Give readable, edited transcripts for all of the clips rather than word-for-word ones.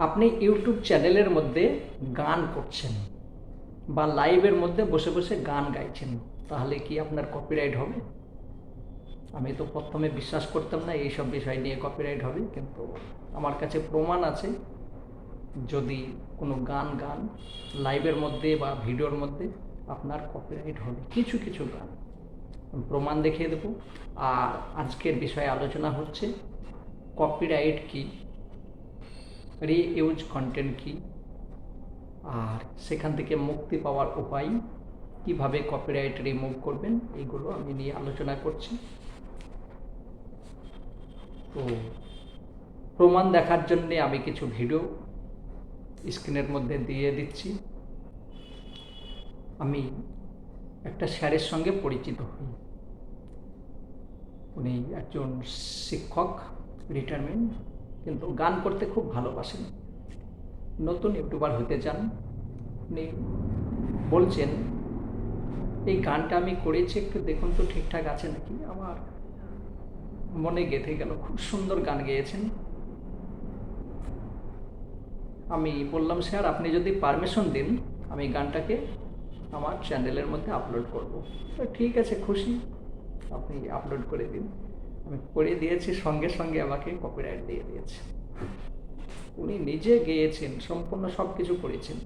আপনি ইউটিউব চ্যানেলের মধ্যে গান করছেন বা লাইভের মধ্যে বসে বসে গান গাইছেন, তাহলে কি আপনার কপিরাইট হবে? আমি তো প্রথমে বিশ্বাস করতাম না এইসব বিষয় নিয়ে কপিরাইট হবে, কিন্তু আমার কাছে প্রমাণ আছে। যদি কোনো গান লাইভের মধ্যে বা ভিডিওর মধ্যে, আপনার কপিরাইট হবে কিছু কিছু গান। প্রমাণ দেখিয়ে দেবো। আর আজকের বিষয়ে আলোচনা হচ্ছে কপিরাইট কি, রিইউজ কন্টেন্ট কি, আর সেখান থেকে মুক্তি পাওয়ার উপায়, কিভাবে কপিরাইট রিমুভ করবেন, এইগুলো আমি নিয়ে আলোচনা করছি। তো প্রমাণ দেখার জন্যে আমি কিছু ভিডিও স্ক্রিনের মধ্যে দিয়ে দিচ্ছি। আমি একটা স্যারের সঙ্গে পরিচিত হই। উনি একজন শিক্ষক, রিটায়ারমেন্ট, কিন্তু গান করতে খুব ভালোবাসেন। নতুন ইউটিউবার হতে চান। উনি বলছেন, এই গানটা আমি করেছি, একটু দেখুন তো ঠিকঠাক আছে নাকি। আমার মনে গেঁথে গেল, খুব সুন্দর গান গেয়েছেন। আমি বললাম, স্যার আপনি যদি পারমিশন দিন আমি গানটাকে আমার চ্যানেলের মধ্যে আপলোড করব। ঠিক আছে, খুশি, আপনি আপলোড করে দিন। আমি করে দিয়েছি, সঙ্গে সঙ্গে আমাকে কপিরাইট দিয়ে দিয়েছে। উনি নিজে গেয়েছেন, সম্পূর্ণ সব কিছু করেছেন,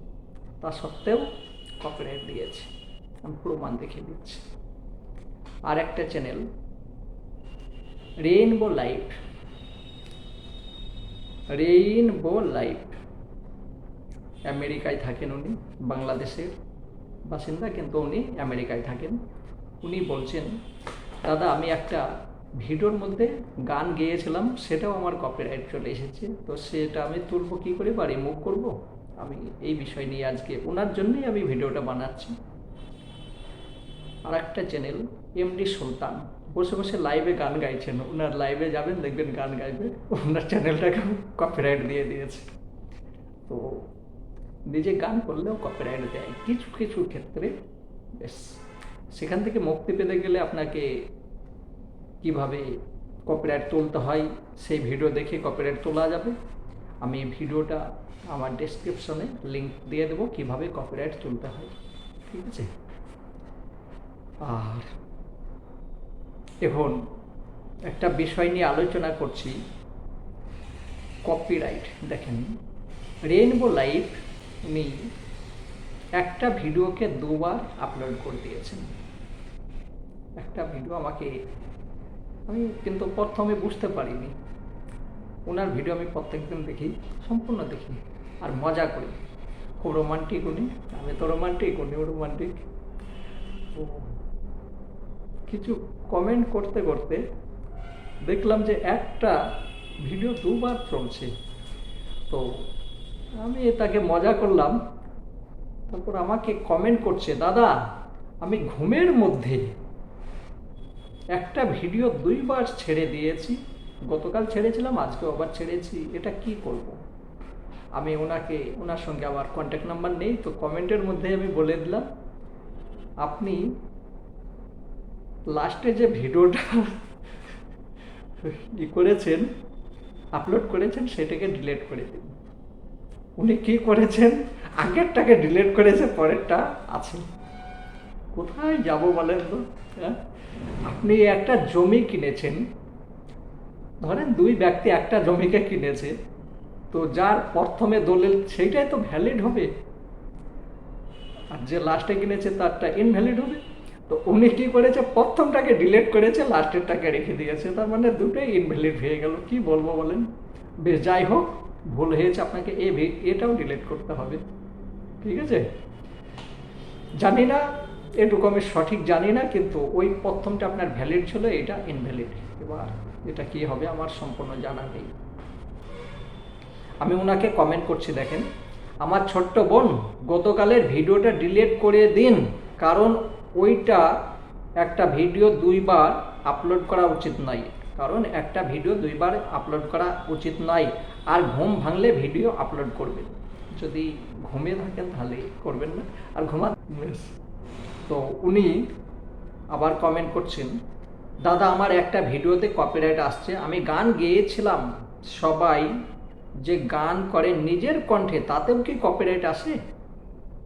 তা সত্ত্বেও কপিরাইট দিয়েছে। আমি প্রমাণ দেখিয়ে দিচ্ছি। আর একটা চ্যানেল, রেইনবো লাইভ, আমেরিকায় থাকেন উনি, বাংলাদেশের বাসিন্দা কিন্তু উনি আমেরিকায় থাকেন। উনি বলছেন, দাদা আমি একটা ভিডিওর মধ্যে গান গেয়েছিলাম, সেটাও আমার কপিরাইট চলে এসেছে, তো সেটা আমি তুলবো কী করে বা রিমুভ করবো। আমি এই বিষয় নিয়ে আজকে ওনার জন্যই আমি ভিডিওটা বানাচ্ছি। আর একটা চ্যানেল, এমডি সুলতান, বসে বসে লাইভে গান গাইছেন। ওনার লাইভে যাবেন, দেখবেন গান গাইবে, ওনার চ্যানেলটাকে কপিরাইট দিয়ে দিয়েছে। তো নিজে গান করলেও কপিরাইট দেয় কিছু কিছু ক্ষেত্রে। বেশ, সেখান থেকে মুক্তি পেতে গেলে আপনাকে কিভাবে কপিরাইট তুলতে হয়, সেই ভিডিও দেখে কপিরাইট তোলা যাবে। আমি ভিডিওটা আমার ডেসক্রিপশনে লিঙ্ক দিয়ে দেবো, কিভাবে কপিরাইট তুলতে হয়, ঠিক আছে। আর এখন একটা বিষয় নিয়ে আলোচনা করছি, কপিরাইট। দেখেন, রেইনবো লাইভ উনি একটা ভিডিওকে দুবার আপলোড করে দিয়েছেন। একটা ভিডিও আমি কিন্তু প্রথমে বুঝতে পারিনি। ওনার ভিডিও আমি প্রত্যেকদিন দেখি, সম্পূর্ণ দেখি, আর মজা করি। খুব রোমান্টিক উনি, আমি তো রোমান্টিক, উনিও রোমান্টিক। তো কিছু কমেন্ট করতে করতে দেখলাম যে একটা ভিডিও দুবার চলছে। তো আমি তাকে মজা করলাম। তারপর আমাকে কমেন্ট করছে, দাদা আমি ঘুমের মধ্যে একটা ভিডিও দুইবার ছেড়ে দিয়েছি, গতকাল ছেড়েছিলাম, আজকে আবার ছেড়েছি, এটা কি করব। আমি ওনার সঙ্গে আমার কন্ট্যাক্ট নাম্বার নেই, তো কমেন্টের মধ্যে আমি বলে দিলাম, আপনি লাস্টে যে ভিডিওটা করেছেন, আপলোড করেছেন, সেটাকে ডিলিট করে দিন। উনি কি করেছেন, আগেরটাকে ডিলিট করেছে, পরেরটা আছে। কোথায় যাব বলেন তো? হ্যাঁ, আপনি একটা জমি কিনেছেন, ধরেন দুই ব্যক্তি একটা জমিকে কিনেছে, তো যার প্রথমে দলিল সেইটাই তো ভ্যালিড হবে, আর যে লাস্টে কিনেছে তারটা ইনভ্যালিড হবে। তো উনি কি করেছে, প্রথমটাকে ডিলিট করেছে, লাস্টেরটাকে রেখে দিয়েছে, তার মানে দুটোই ইনভ্যালিড হয়ে গেল। কি বলবো বলেন। বেশ, যাই হোক, ভুল হয়েছে, আপনাকে এটাও ডিলিট করতে হবে, ঠিক আছে। জানি না, এটুকু আমি সঠিক জানি না, কিন্তু ওই প্রথমটা আপনার ভ্যালিড ছিল, এটা ইনভ্যালিড। এবার এটা কি হবে আমার সম্পূর্ণ জানা নেই। আমি ওনাকে কমেন্ট করছি, দেখেন, আমার ছোট্ট বোন, গতকালের ভিডিওটা ডিলিট করে দিন, কারণ ওইটা একটা ভিডিও দুইবার আপলোড করা উচিত নয়, কারণ একটা ভিডিও দুইবার আপলোড করা উচিত নয়। আর ঘুম ভাঙলে ভিডিও আপলোড করবেন, যদি ঘুমিয়ে থাকেন তাহলে করবেন না, আর তো উনি আবার কমেন্ট করছেন, দাদা আমার একটা ভিডিওতে কপিরাইট আসছে, আমি গান গেয়েছিলাম, সবাই যে গান করেন নিজের কণ্ঠে, তাতেও কি কপিরাইট আসে?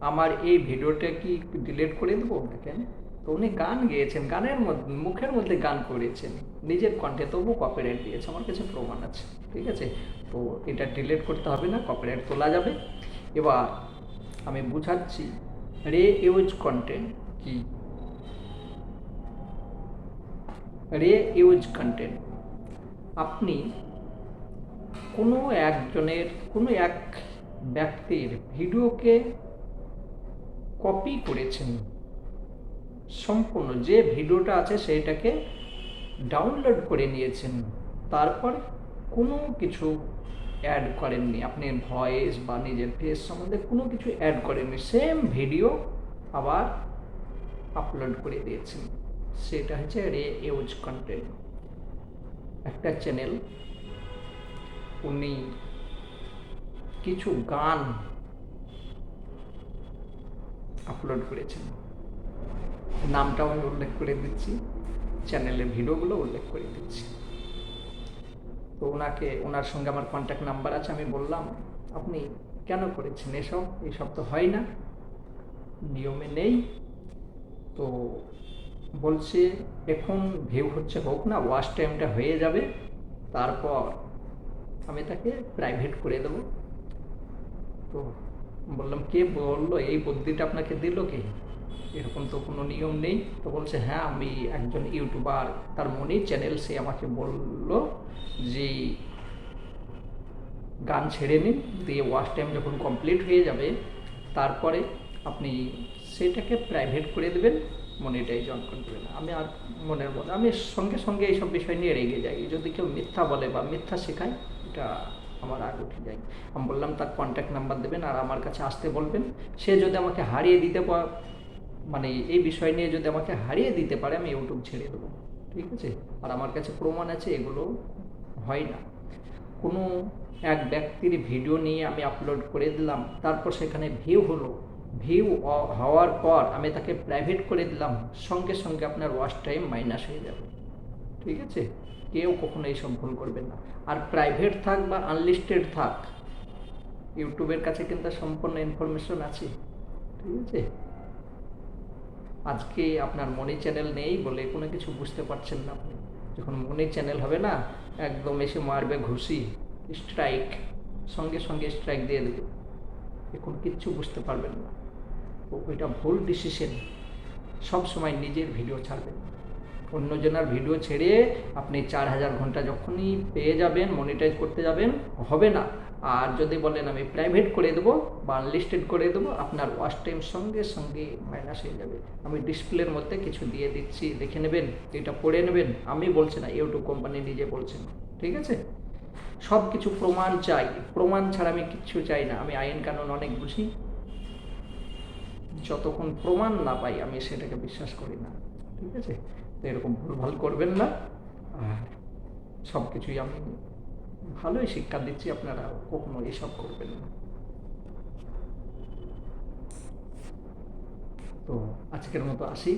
আমার এই ভিডিওটা কি ডিলিট করে দেবো? দেখেন তো উনি গান গেয়েছেন, গানের মধ্যে মুখের মধ্যে গান করেছেন নিজের কণ্ঠে, তবু কপিরাইট দিয়েছে, আমার কাছে প্রমাণ আছে। ঠিক আছে, তো এটা ডিলিট করতে হবে না, কপিরাইট তোলা যাবে। এবার আমি বুঝাচ্ছি রে ইউজ কন্টেন্ট কি। রে ইউজ কন্টেন্ট, আপনি কোনো একজনের, কোনো এক ব্যক্তির ভিডিওকে কপি করেছেন, সম্পূর্ণ যে ভিডিওটা আছে সেইটাকে ডাউনলোড করে নিয়েছেন, তারপর কোনো কিছু অ্যাড করেননি, আপনি ভয়েস বা নিজের ফেস সম্বন্ধে কোনো কিছু অ্যাড করেননি, সেম ভিডিও আবার আপলোড করে দিয়েছেন, সেটা হচ্ছে রে ইউজ কন্টেন্ট। একটা চ্যানেল, উনি কিছু গান আপলোড করেছেন, নামটাও আমি উল্লেখ করে দিচ্ছি, চ্যানেলের ভিডিওগুলো উল্লেখ করে দিচ্ছি। তো ওনার সঙ্গে আমার কন্ট্যাক্ট নাম্বার আছে, আমি বললাম আপনি কেন করেছেন এইসব তো হয় না, নিয়মে নেই। তো বলছে এখন ভিউ হচ্ছে, হোক না, ওয়াচ টাইমটা হয়ে যাবে, তারপর আমি তাকে প্রাইভেট করে দেবো। তো বললাম কে বললো, এই বুদ্ধিটা আপনাকে দিল কে? এরকম তো কোনো নিয়ম নেই। তো বলছে হ্যাঁ, আমি একজন ইউটিউবার, তার মনি চ্যানেল, সে আমাকে বলল যে গান ছেড়ে নিন, দিয়ে ওয়াচ টাইম যখন কমপ্লিট হয়ে যাবে তারপরে আপনি সেটাকে প্রাইভেট করে দেবেন, মনিটাইজ অন করে দেবেন। আমি আর মনের মধ্যে আমি সঙ্গে সঙ্গে এইসব বিষয় নিয়ে রেগে যাই, যদি কেউ মিথ্যা বলে বা মিথ্যা শেখায়, এটা আমার আগ উঠে যায়। আমি বললাম তার কন্ট্যাক্ট নাম্বার দেবেন আর আমার কাছে আসতে বলবেন, সে যদি আমাকে হারিয়ে দিতে মানে এই বিষয় নিয়ে যদি আমাকে হারিয়ে দিতে পারে, আমি ইউটিউব ছেড়ে দেবো। ঠিক আছে, আর আমার কাছে প্রমাণ আছে, এগুলো হয় না। কোনো এক ব্যক্তির ভিডিও নিয়ে আমি আপলোড করে দিলাম, তারপর সেখানে ভিউ হলো, ভিউ হওয়ার পর আমি তাকে প্রাইভেট করে দিলাম, সঙ্গে সঙ্গে আপনার ওয়াচ টাইম মাইনাস হয়ে যাবে। ঠিক আছে, কেউ কখনো এইসব ভুল করবেন না। আর প্রাইভেট থাক বা আনলিস্টেড থাক, ইউটিউবের কাছে কিন্তু সম্পূর্ণ ইনফরমেশন আছে। ঠিক আছে, আজকে আপনার মনি চ্যানেল নেই বলে কোনো কিছু বুঝতে পারছেন না আপনি, যখন মনি চ্যানেল হবে না, একদম এসে মারবে ঘুষি, স্ট্রাইক, সঙ্গে সঙ্গে স্ট্রাইক দিয়ে দেবে, এখন কিচ্ছু বুঝতে পারবেন না। ওইটা ভুল ডিসিশন। সব সময় নিজের ভিডিও ছাড়বেন, অন্যজনের ভিডিও ছেড়ে আপনি 4000 ঘন্টা যখনই পেয়ে যাবেন, মনিটাইজ করতে যাবেন, হবে না। আর যদি বলেন আমি প্রাইভেট করে দেবো বা আনলিস্টেড করে দেবো, আপনার ওয়াচ টাইম সঙ্গে সঙ্গে মাইনাস হয়ে যাবে। আমি ডিসপ্লের মধ্যে কিছু দিয়ে দিচ্ছি, দেখে নেবেন, এটা পড়ে নেবেন, আমি বলছি না, ইউটিউব কোম্পানি নিজে বলছেন। ঠিক আছে, সব কিছু প্রমাণ চাই, প্রমাণ ছাড়া আমি কিচ্ছু চাই না। আমি আইন কানুন অনেক বুঝি, যতক্ষণ প্রমাণ না পাই আমি সেটাকে বিশ্বাস করি না। ঠিক আছে, তো এরকম ভুলভাল করবেন না। আর সব কিছুই আমি ভালোই শিক্ষা দিচ্ছি, আপনারা কখনো এসব করবেন না। তো আজকের মতো আসি।